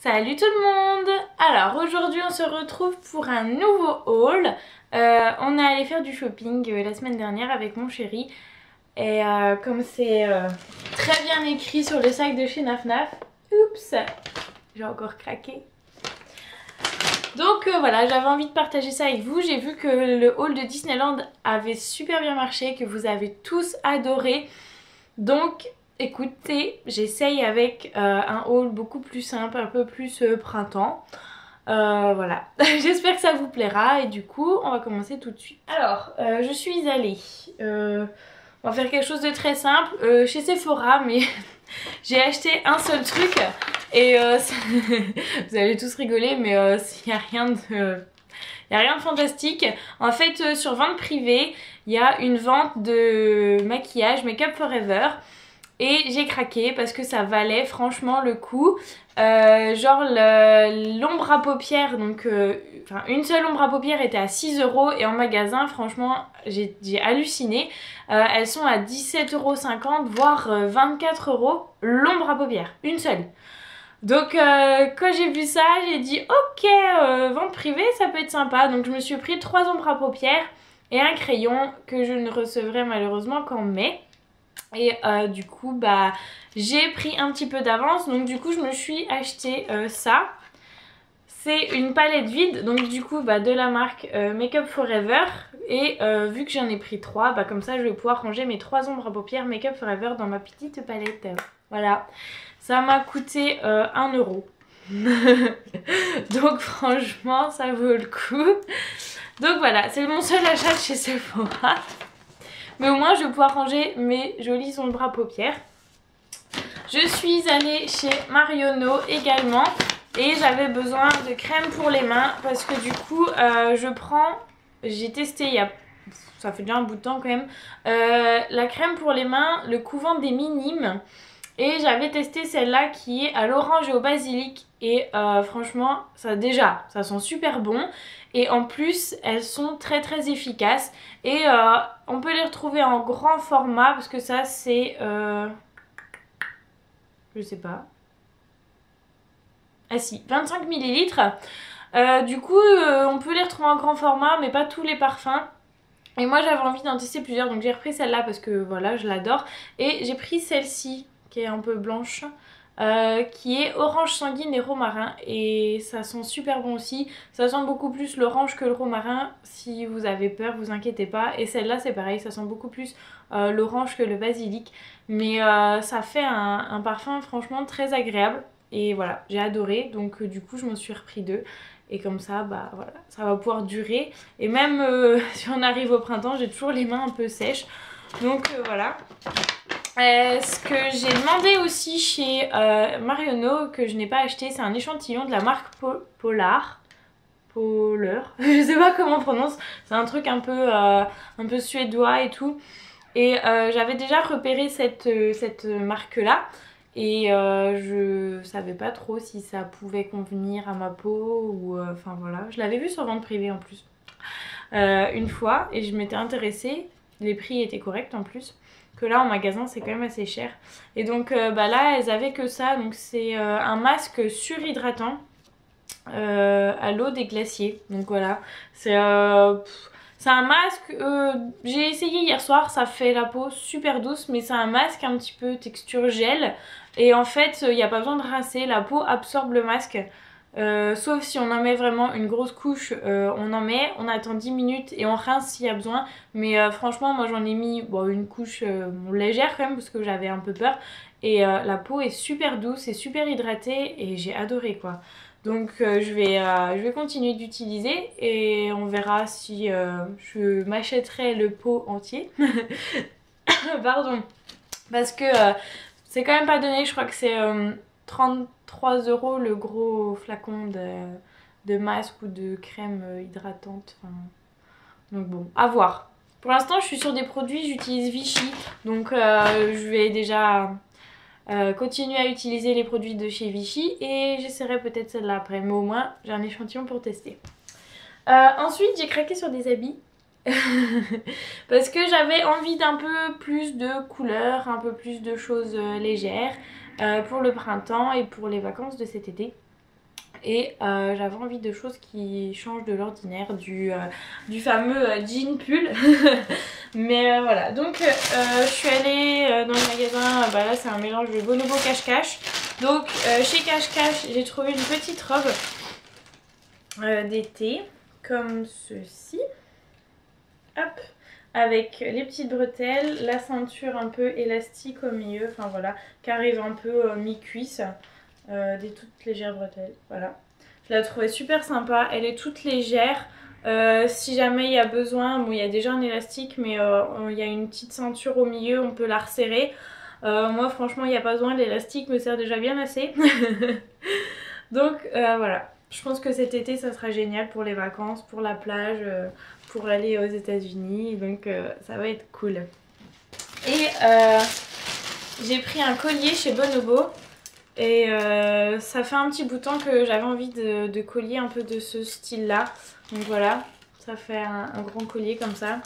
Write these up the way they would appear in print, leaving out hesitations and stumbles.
Salut tout le monde! Alors aujourd'hui on se retrouve pour un nouveau haul. On est allé faire du shopping la semaine dernière avec mon chéri. Et comme c'est très bien écrit sur le sac de chez Naf Naf, oups, j'ai encore craqué. Donc voilà, j'avais envie de partager ça avec vous. J'ai vu que le haul de Disneyland avait super bien marché, que vous avez tous adoré. Donc écoutez, j'essaye avec un haul beaucoup plus simple, un peu plus printemps. Voilà, j'espère que ça vous plaira et du coup on va commencer tout de suite. Alors je suis allée, on va faire quelque chose de très simple, chez Sephora, mais j'ai acheté un seul truc et vous allez tous rigoler, mais il n'y a rien de... Il n'y a rien de fantastique. En fait, sur vente privée, il y a une vente de maquillage Make Up Forever. Et j'ai craqué parce que ça valait franchement le coup. Genre l'ombre à paupières, donc une seule ombre à paupières était à 6 € et en magasin, franchement, j'ai halluciné. Elles sont à 17,50 €, voire 24 € l'ombre à paupières, une seule. Donc quand j'ai vu ça, j'ai dit ok, vente privée ça peut être sympa. Donc je me suis pris 3 ombres à paupières et un crayon que je ne recevrai malheureusement qu'en mai. Et du coup bah j'ai pris un petit peu d'avance, donc du coup je me suis acheté ça. C'est une palette vide, donc du coup bah, de la marque Make Up Forever. Et vu que j'en ai pris 3, bah, comme ça je vais pouvoir ranger mes 3 ombres à paupières Make Up Forever dans ma petite palette. Voilà, ça m'a coûté 1 €. Donc franchement ça vaut le coup. Donc voilà, c'est mon seul achat de chez Sephora. Mais au moins je vais pouvoir ranger mes jolies ombres à paupières. Je suis allée chez Marionneau également. Et j'avais besoin de crème pour les mains. Parce que du coup j'ai testé il y a... ça fait déjà un bout de temps quand même. La crème pour les mains, le couvent des Minimes. Et j'avais testé celle-là qui est à l'orange et au basilic. Et franchement, ça sent super bon. Et en plus, elles sont très très efficaces. Et on peut les retrouver en grand format. Parce que ça, c'est... je sais pas. Ah si, 25 ml. Du coup, on peut les retrouver en grand format. Mais pas tous les parfums. Et moi, j'avais envie d'en tester plusieurs. Donc j'ai repris celle-là parce que voilà, je l'adore. Et j'ai pris celle-ci qui est un peu blanche, qui est orange sanguine et romarin, et ça sent super bon aussi. Ça sent beaucoup plus l'orange que le romarin. Si vous avez peur, vous inquiétez pas. Et celle-là c'est pareil, ça sent beaucoup plus l'orange que le basilic, mais ça fait un parfum franchement très agréable. Et voilà, j'ai adoré, donc du coup je m'en suis repris 2. Et comme ça, bah voilà, ça va pouvoir durer. Et même si on arrive au printemps, j'ai toujours les mains un peu sèches. Donc voilà. Ce que j'ai demandé aussi chez Marionneau, que je n'ai pas acheté, c'est un échantillon de la marque Polar. Je sais pas comment on prononce. C'est un truc un peu suédois et tout. Et j'avais déjà repéré cette marque-là. Et je savais pas trop si ça pouvait convenir à ma peau ou... Enfin voilà, je l'avais vu sur vente privée en plus. Une fois, et je m'étais intéressée. Les prix étaient corrects en plus. Que là en magasin c'est quand même assez cher. Et donc bah là elles avaient que ça. Donc c'est un masque surhydratant à l'eau des glaciers. Donc voilà, c'est un masque, j'ai essayé hier soir, ça fait la peau super douce, mais c'est un masque un petit peu texture gel. Et en fait il n'y a pas besoin de rincer, la peau absorbe le masque. Sauf si on en met vraiment une grosse couche, on en met, on attend 10 minutes et on rince s'il y a besoin. Mais franchement moi j'en ai mis une couche légère quand même parce que j'avais un peu peur. Et la peau est super douce et super hydratée et j'ai adoré quoi. Donc je vais continuer d'utiliser et on verra si je m'achèterai le pot entier. Pardon. Parce que c'est quand même pas donné, je crois que c'est 33 € le gros flacon de masque ou de crème hydratante. Enfin, donc bon, à voir. Pour l'instant je suis sur des produits, j'utilise Vichy. Donc je vais déjà continuer à utiliser les produits de chez Vichy. Et j'essaierai peut-être celle-là après. Mais au moins j'ai un échantillon pour tester. Ensuite j'ai craqué sur des habits. Parce que j'avais envie d'un peu plus de couleurs, un peu plus de choses légères pour le printemps et pour les vacances de cet été. Et j'avais envie de choses qui changent de l'ordinaire, du fameux jean pull. Mais voilà, donc je suis allée dans le magasin, bah là c'est un mélange de Bonobo Cache-Cache. Donc chez Cache-Cache j'ai trouvé une petite robe d'été comme ceci. Hop, avec les petites bretelles, la ceinture un peu élastique au milieu, enfin voilà, qui arrive un peu mi-cuisse, des toutes légères bretelles, voilà. Je la trouvais super sympa, elle est toute légère. Si jamais il y a besoin, bon il y a déjà un élastique mais il y a une petite ceinture au milieu, on peut la resserrer. Moi franchement il n'y a pas besoin, l'élastique me sert déjà bien assez. Donc voilà, je pense que cet été ça sera génial pour les vacances, pour la plage, pour aller aux États-Unis, donc ça va être cool. Et j'ai pris un collier chez Bonobo. Et ça fait un petit bout de temps que j'avais envie de collier un peu de ce style là. Donc voilà, ça fait un grand collier comme ça.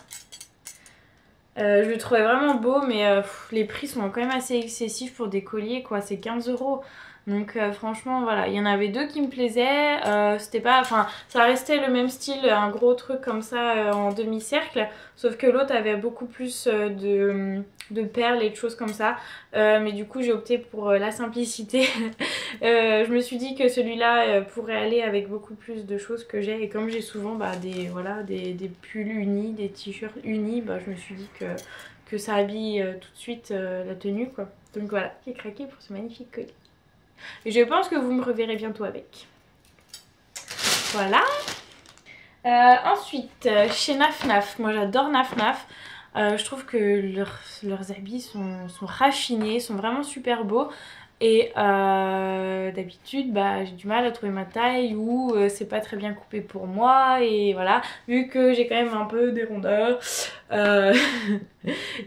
Je le trouvais vraiment beau mais les prix sont quand même assez excessifs pour des colliers quoi, c'est 15 €. Donc franchement voilà, il y en avait deux qui me plaisaient, c'était pas, enfin ça restait le même style, un gros truc comme ça en demi-cercle, sauf que l'autre avait beaucoup plus de perles et de choses comme ça, mais du coup j'ai opté pour la simplicité. Je me suis dit que celui-là pourrait aller avec beaucoup plus de choses que j'ai, et comme j'ai souvent bah, des pulls unis, des t-shirts unis, bah, je me suis dit que ça habille tout de suite la tenue quoi. Donc voilà, j'ai craqué pour ce magnifique collier. Et je pense que vous me reverrez bientôt avec. Voilà. Ensuite, chez Naf Naf. Moi j'adore Naf Naf. Je trouve que leurs habits sont raffinés, sont vraiment super beaux. Et d'habitude, bah, j'ai du mal à trouver ma taille ou c'est pas très bien coupé pour moi. Et voilà, vu que j'ai quand même un peu des rondeurs,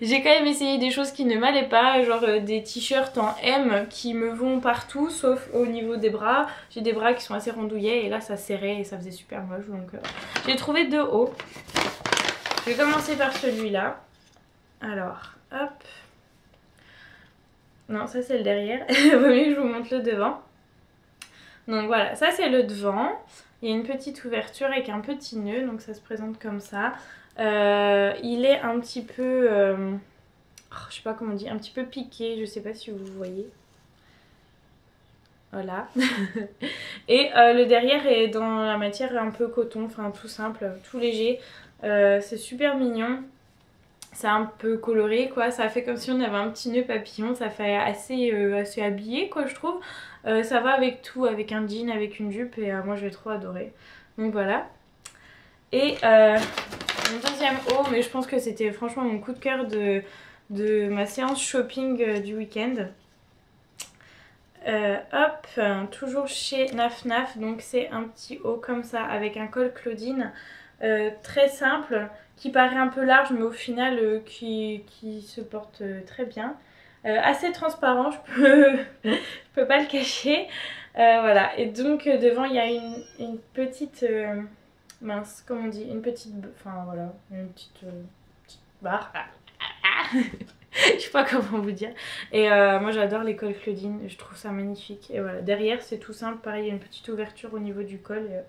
j'ai quand même essayé des choses qui ne m'allaient pas. Genre des t-shirts en M qui me vont partout sauf au niveau des bras. J'ai des bras qui sont assez rondouillés et là ça serrait et ça faisait super moche. Donc j'ai trouvé deux hauts. Je vais commencer par celui-là. Alors, hop. Non, ça c'est le derrière. Il vaut mieux que je vous montre le devant. Donc voilà, ça c'est le devant. Il y a une petite ouverture avec un petit nœud, donc ça se présente comme ça. Il est un petit peu... je sais pas comment on dit, un petit peu piqué, je sais pas si vous voyez. Voilà. Et le derrière est dans la matière un peu coton, enfin tout simple, tout léger. C'est super mignon. C'est un peu coloré quoi, ça fait comme si on avait un petit nœud papillon, ça fait assez habillé quoi je trouve. Ça va avec tout, avec un jean, avec une jupe et moi j'ai trop adoré. Donc voilà. Et mon deuxième haut, mais je pense que c'était franchement mon coup de cœur de ma séance shopping du week-end. Hop, toujours chez Naf Naf, donc c'est un petit haut comme ça avec un col Claudine très simple qui paraît un peu large mais au final qui se porte très bien. Assez transparent, je peux pas le cacher. Voilà, et donc devant il y a une petite mince, comment on dit, une petite, enfin voilà, une petite barre. Je sais pas comment vous dire. Et moi j'adore les cols Claudine, je trouve ça magnifique. Et voilà, derrière c'est tout simple, pareil, il y a une petite ouverture au niveau du col. Et,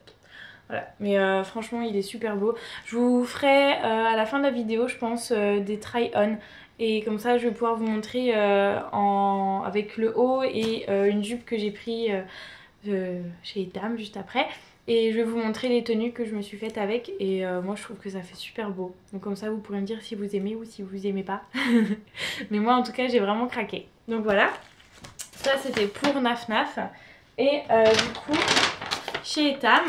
voilà, mais franchement il est super beau. Je vous ferai à la fin de la vidéo je pense des try-on. Et comme ça je vais pouvoir vous montrer avec le haut et une jupe que j'ai pris chez Etam juste après. Et je vais vous montrer les tenues que je me suis faites avec. Et moi je trouve que ça fait super beau. Donc comme ça vous pourrez me dire si vous aimez ou si vous aimez pas. Mais moi en tout cas j'ai vraiment craqué. Donc voilà. Ça c'était pour Naf Naf. Et du coup chez Etam,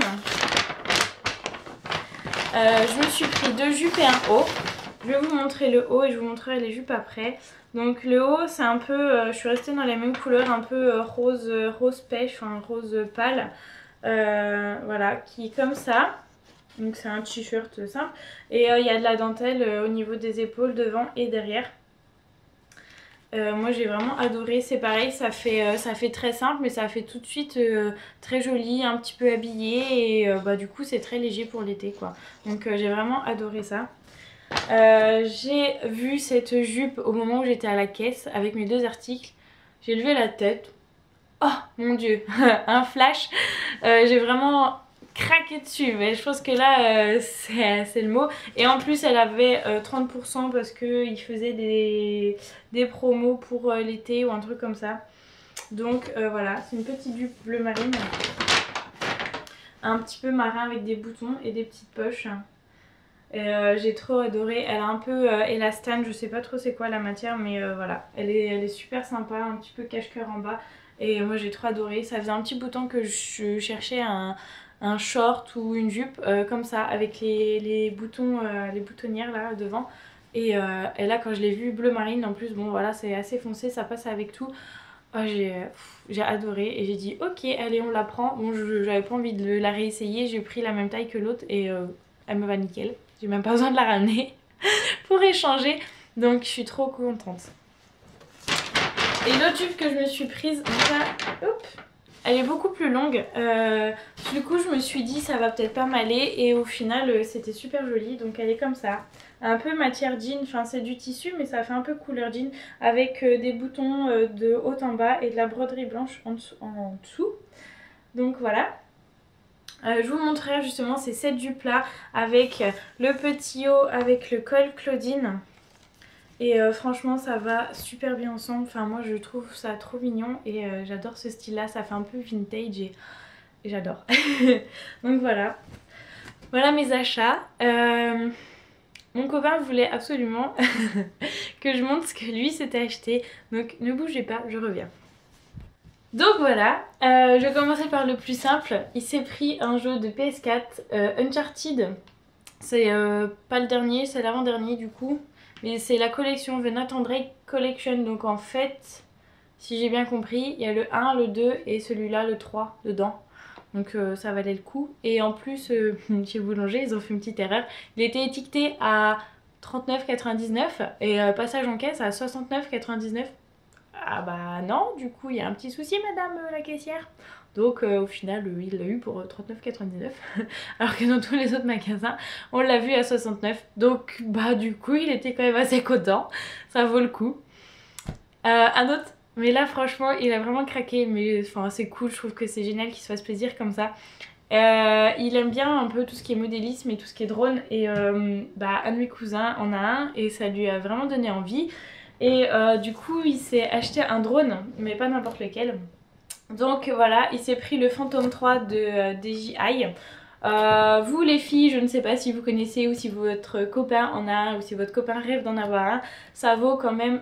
je me suis pris deux jupes et un haut. Je vais vous montrer le haut et je vous montrerai les jupes après. Donc le haut c'est un peu, je suis restée dans les mêmes couleurs, un peu rose pêche, enfin rose pâle. Voilà, qui est comme ça. Donc c'est un t-shirt simple. Et il y a de la dentelle au niveau des épaules, devant et derrière. Moi j'ai vraiment adoré, c'est pareil, ça fait très simple mais ça fait tout de suite très joli, un petit peu habillé et bah, du coup c'est très léger pour l'été quoi. Donc j'ai vraiment adoré ça. J'ai vu cette jupe au moment où j'étais à la caisse avec mes deux articles. J'ai levé la tête, oh mon dieu, un flash. J'ai vraiment craqué dessus, mais je pense que là c'est le mot. Et en plus elle avait 30% parce qu'ils faisaient des promos pour l'été ou un truc comme ça. Donc voilà, c'est une petite jupe bleu marine, un petit peu marin avec des boutons et des petites poches. Et j'ai trop adoré. Elle a un peu élastane, je sais pas trop c'est quoi la matière, mais voilà, elle est super sympa, un petit peu cache-cœur en bas. Et moi j'ai trop adoré. Ça faisait un petit bout de temps que je cherchais un short ou une jupe comme ça, avec les boutons, les boutonnières là devant. Et là quand je l'ai vue bleu marine, en plus bon voilà, c'est assez foncé, ça passe avec tout. Oh, j'ai adoré et j'ai dit ok allez on la prend. Bon j'avais pas envie de la réessayer, j'ai pris la même taille que l'autre et elle me va nickel. J'ai même pas besoin de la ramener pour échanger, donc je suis trop contente. Et l'autre jupe que je me suis prise, elle est beaucoup plus longue. Du coup je me suis dit ça va peut-être pas m'aller et au final c'était super joli. Donc elle est comme ça, un peu matière jean, enfin c'est du tissu mais ça fait un peu couleur jean avec des boutons de haut en bas et de la broderie blanche en dessous. Donc voilà. Je vous montrerai justement ces 7 jupes là avec le petit haut, avec le col Claudine. Et franchement ça va super bien ensemble, enfin moi je trouve ça trop mignon et j'adore ce style là, ça fait un peu vintage et j'adore. Donc voilà, voilà mes achats. Mon copain voulait absolument que je montre ce que lui s'était acheté, donc ne bougez pas, je reviens. Donc voilà, je vais commencer par le plus simple. Il s'est pris un jeu de PS4 Uncharted. C'est pas le dernier, c'est l'avant-dernier du coup. Mais c'est la collection The Nathan Drake Collection. Donc en fait, si j'ai bien compris, il y a le 1, le 2 et celui-là, le 3 dedans. Donc ça valait le coup. Et en plus, chez Boulanger, ils ont fait une petite erreur. Il était étiqueté à 39,99 et passage en caisse à 69,99. Ah bah non, du coup il y a un petit souci madame la caissière. Donc au final il l'a eu pour 39,99 alors que dans tous les autres magasins on l'a vu à 69. Donc bah du coup il était quand même assez content, ça vaut le coup. Un autre, mais là franchement il a vraiment craqué, mais enfin c'est cool, je trouve que c'est génial qu'il se fasse plaisir comme ça. Il aime bien un peu tout ce qui est modélisme et tout ce qui est drone et bah un de mes cousins en a un et ça lui a vraiment donné envie. Et du coup il s'est acheté un drone, mais pas n'importe lequel. Donc voilà, il s'est pris le Phantom 3 de DJI. Vous les filles, je ne sais pas si vous connaissez ou si votre copain en a un ou si votre copain rêve d'en avoir un. Ça vaut quand même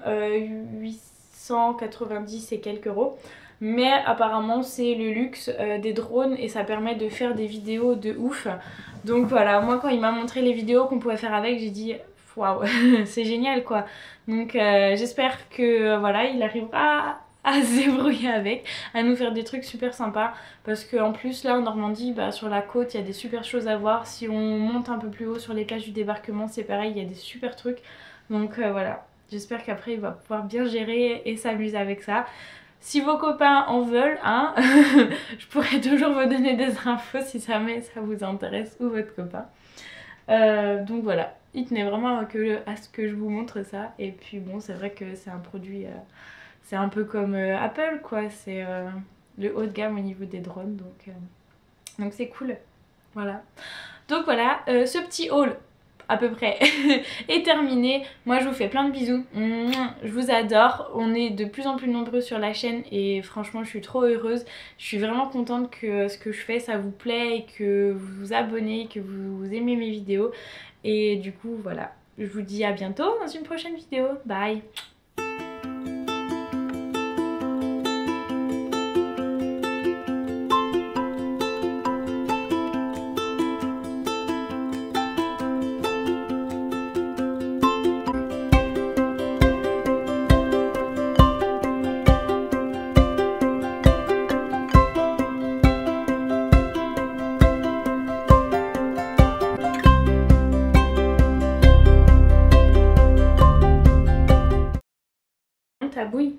890 et quelques euros. Mais apparemment c'est le luxe des drones et ça permet de faire des vidéos de ouf. Donc voilà, moi quand il m'a montré les vidéos qu'on pouvait faire avec, j'ai dit waouh, c'est génial quoi. Donc j'espère que voilà, il arrivera à se débrouiller avec, à nous faire des trucs super sympas. Parce qu'en plus là en Normandie, bah, sur la côte, il y a des super choses à voir. Si on monte un peu plus haut sur les plages du débarquement, c'est pareil, il y a des super trucs. Donc voilà, j'espère qu'après il va pouvoir bien gérer et s'amuser avec ça. Si vos copains en veulent, hein, je pourrais toujours vous donner des infos si jamais ça vous intéresse ou votre copain. Donc voilà, il tenait vraiment à ce que je vous montre ça. Et puis bon, c'est vrai que c'est un produit, c'est un peu comme Apple quoi, c'est le haut de gamme au niveau des drones. Donc c'est cool, voilà. Donc voilà, ce petit haul à peu près est terminé. Moi je vous fais plein de bisous, je vous adore. On est de plus en plus nombreux sur la chaîne et franchement je suis trop heureuse. Je suis vraiment contente que ce que je fais ça vous plaît et que vous vous abonnez, que vous aimez mes vidéos. Et du coup voilà, je vous dis à bientôt dans une prochaine vidéo. Bye. Ta bouille,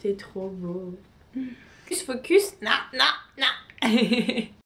t'es trop beau. Focus, focus, non, non, non.